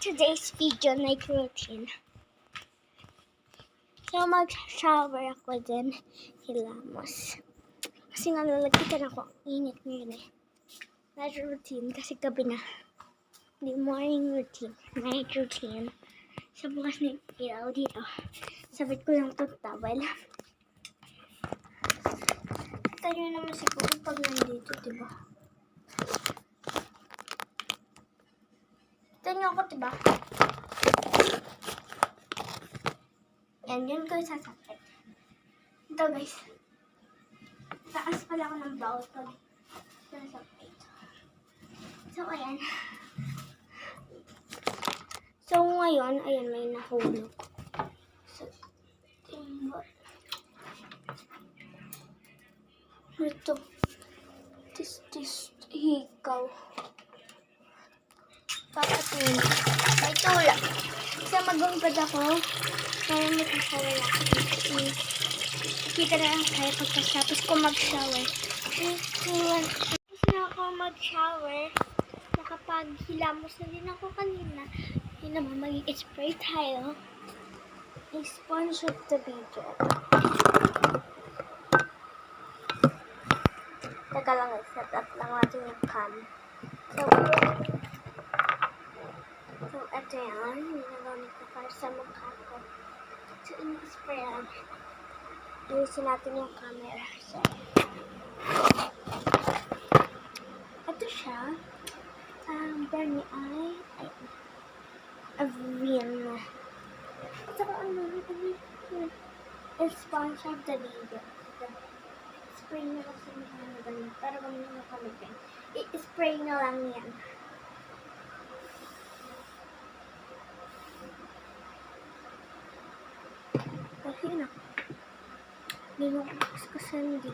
today's video, night routine. So, mag-shower ako din. Hilamos. Kasi nga lalagitan ako. Init ngayon eh. Night routine kasi gabi na. Hindi morning routine. Night routine. Sa bukas na ilaw dito. Sabit ko lang itong towel. Tayo naman siguro pag nandito, diba? Tingnan ako, diba? Yan, yun ko sasakit. Ito guys. Taas pala ako ng bawat pag sasakit. So, ayan. So, ngayon, ayan, may nahulog. So, ito. This, hikaw. Tapos yun, may tulak. Isa mag-umpad ako. Kaya mag-shower ako. Kita na lang kaya pagkatapos ko mag-shower. Tapos na ako mag-shower. Nakapaghilamos na din ako kanina. Yun naman, mag-spray tayo. I-sponge of the video. Teka lang, set up lang natin yung cam. So, ito yan. Ginagamit ko para sa mukha ko. So, in-spray lang. Ayusin natin yung camera. So, ito siya. Burnie Eye. Avena. Ito ko ano. Sponge of the video. Spray na kasi na ganun. Para kami na nakamagin. I-spray na lang yan. Kasi na. Hindi mo kasi hindi.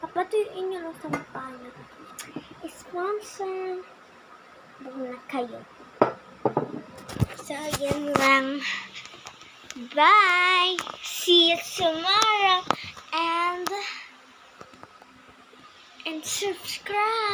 Papatuyin nyo lang sa mukha nyo. Sponsor. Huwag na kayo. So, yan lang. Bye! See you tomorrow. And subscribe.